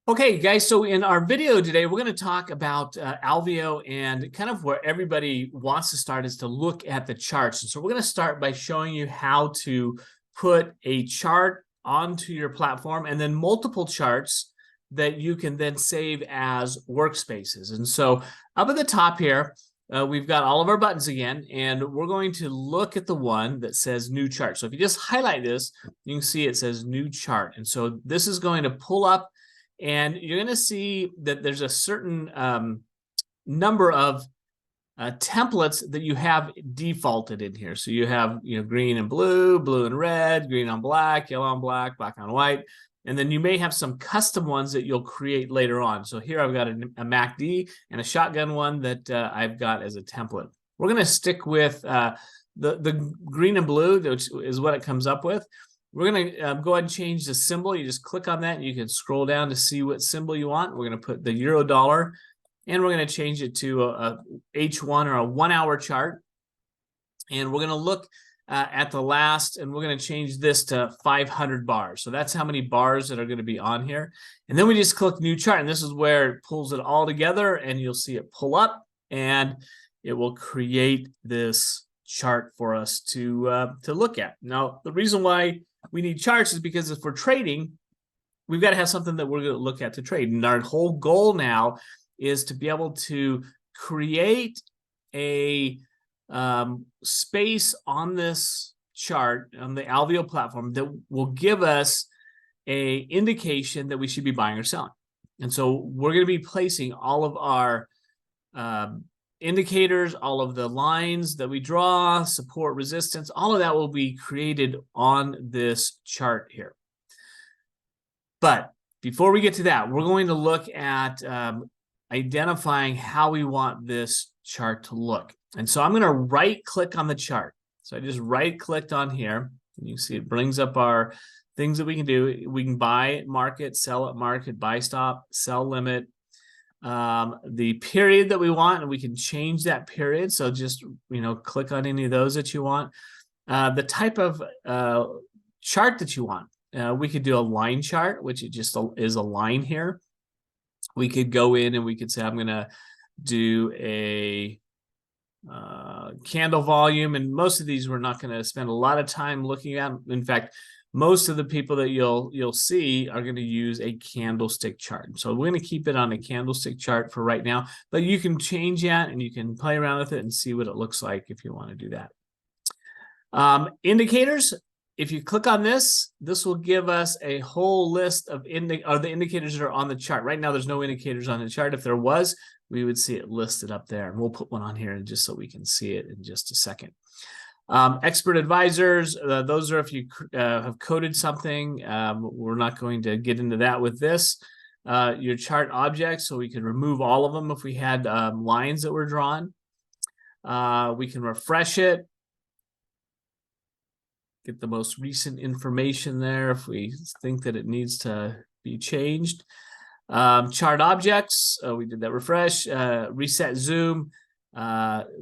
Okay, guys, so in our video today, we're going to talk about Alveo, and kind of where everybody wants to start is to look at the charts. And so we're going to start by showing you how to put a chart onto your platform and then multiple charts that you can then save as workspaces. And so up at the top here, we've got all of our buttons again, and we're going to look at the one that says new chart. So if you just highlight this, you can see it says new chart. And so this is going to pull up, and you're going to see that there's a certain number of templates that you have defaulted in here. So you have, green and blue, blue and red, green on black, yellow on black, black on white. And then you may have some custom ones that you'll create later on. So here I've got a MACD and a shotgun one that I've got as a template. We're going to stick with the green and blue, which is what it comes up with. We're going to go ahead and change the symbol. You just click on that and you can scroll down to see what symbol you want. We're going to put the euro dollar, and we're going to change it to a H1 or a 1 hour chart. And we're going to look at the last, and we're going to change this to 500 bars. So that's how many bars that are going to be on here. And then we just click new chart, and this is where it pulls it all together, and you'll see it pull up, and it will create this chart for us to look at. Now, the reason why we need charts is because if we're trading, we've got to have something that we're going to look at to trade. And our whole goal now is to be able to create a space on this chart on the Alveo platform that will give us a indication that we should be buying or selling. And so we're going to be placing all of our indicators, all of the lines that we draw, support, resistance, all of that will be created on this chart here. But before we get to that, we're going to look at identifying how we want this chart to look. And so I'm going to right click on the chart. So I just right clicked on here. You can see it brings up our things that we can do. We can buy at market, sell at market, buy stop, sell limit, the period that we want, and we can change that period. So just, click on any of those that you want. The type of chart that you want. We could do a line chart, which it just is a line here. We could go in and we could say, I'm going to do a candle volume, and most of these we're not going to spend a lot of time looking at. In fact, most of the people that you'll see are going to use a candlestick chart. So we're going to keep it on a candlestick chart for right now, but you can change that and you can play around with it and see what it looks like if you want to do that. Indicators. If you click on this, this will give us a whole list of the indicators that are on the chart. Right now, there's no indicators on the chart. If there was, we would see it listed up there. And we'll put one on here just so we can see it in just a second. Expert advisors, those are if you have coded something. We're not going to get into that with this. Your chart objects, so we can remove all of them if we had lines that were drawn. We can refresh it. Get the most recent information there if we think that it needs to be changed. Chart objects, we did that. Refresh, reset zoom.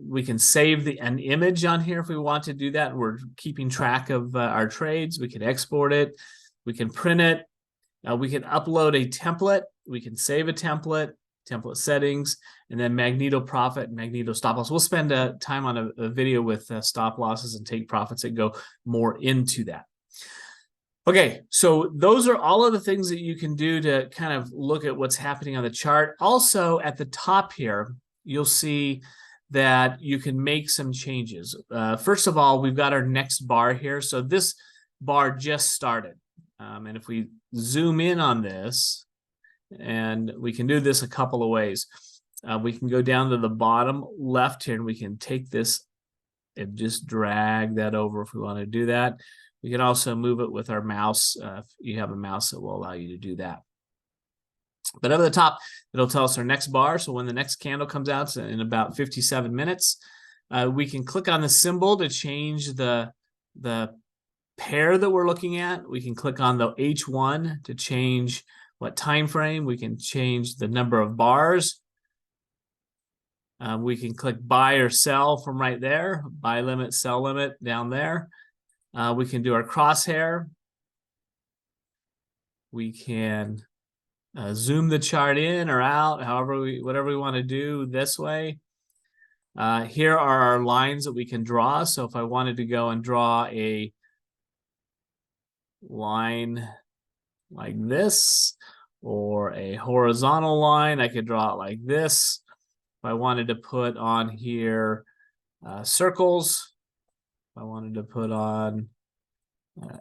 We can save an image on here if we want to do that. We're keeping track of our trades. We can export it. We can print it. We can upload a template. We can save a template settings, and then magneto profit and magneto stop loss. We'll spend time on a video with stop losses and take profits that go more into that. Okay, so those are all of the things that you can do to kind of look at what's happening on the chart. Also, at the top here, you'll see that you can make some changes. First of all, we've got our next bar here. So this bar just started. And if we zoom in on this, and we can do this a couple of ways. We can go down to the bottom left here, and we can take this and just drag that over if we want to do that. We can also move it with our mouse. If you have a mouse that will allow you to do that. But up at the top, it'll tell us our next bar. So when the next candle comes out in about 57 minutes, we can click on the symbol to change the pair that we're looking at. We can click on the H1 to change what time frame. We can change the number of bars. We can click buy or sell from right there. Buy limit, sell limit down there. We can do our crosshair. We can zoom the chart in or out, whatever we want to do this way. Here are our lines that we can draw. So if I wanted to go and draw a line like this, or a horizontal line, I could draw it like this. If I wanted to put on here circles, if I wanted to put on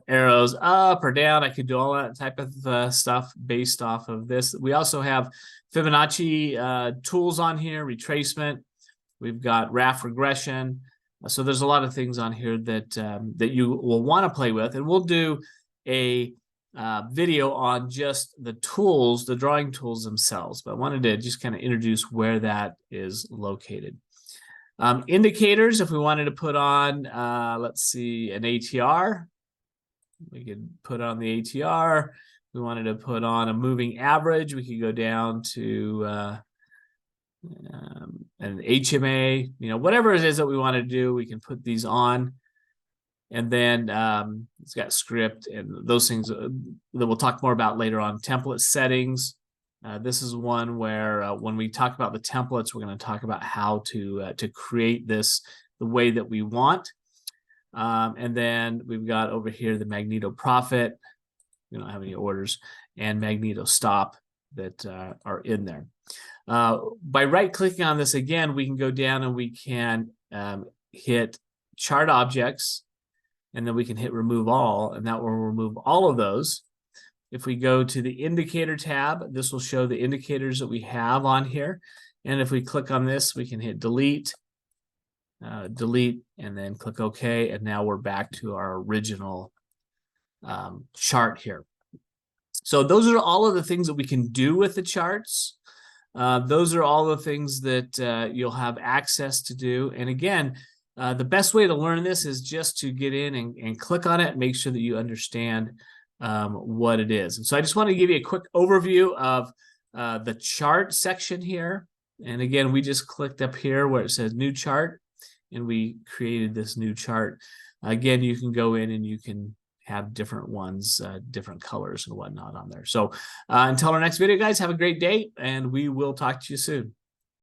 arrows up or down, I could do all that type of stuff based off of this. We also have Fibonacci tools on here, retracement. We've got graph regression. So there's a lot of things on here that that you will want to play with, and we'll do a video on just the tools, the drawing tools themselves. But I wanted to just kind of introduce where that is located. Indicators, if we wanted to put on, let's see, an ATR, we could put on the ATR. If we wanted to put on a moving average, we could go down to an HMA, whatever it is that we want to do, we can put these on. And then it's got script and those things that we'll talk more about later on. Template settings. This is one where when we talk about the templates, we're going to talk about how to create this the way that we want. And then we've got over here the magneto profit. We don't have any orders, and magneto stop that are in there. By right-clicking on this again, we can go down and we can hit chart objects, and then we can hit remove all, and that will remove all of those. If we go to the indicator tab, this will show the indicators that we have on here. And if we click on this, we can hit delete, delete, and then click OK. And now we're back to our original chart here. So those are all of the things that we can do with the charts. Those are all the things that you'll have access to do. And again, the best way to learn this is just to get in and click on it and make sure that you understand what it is. And so I just want to give you a quick overview of the chart section here. And again, we just clicked up here where it says new chart, and we created this new chart. Again, you can go in and you can have different ones, different colors and whatnot on there. So until our next video, guys, have a great day, and we will talk to you soon.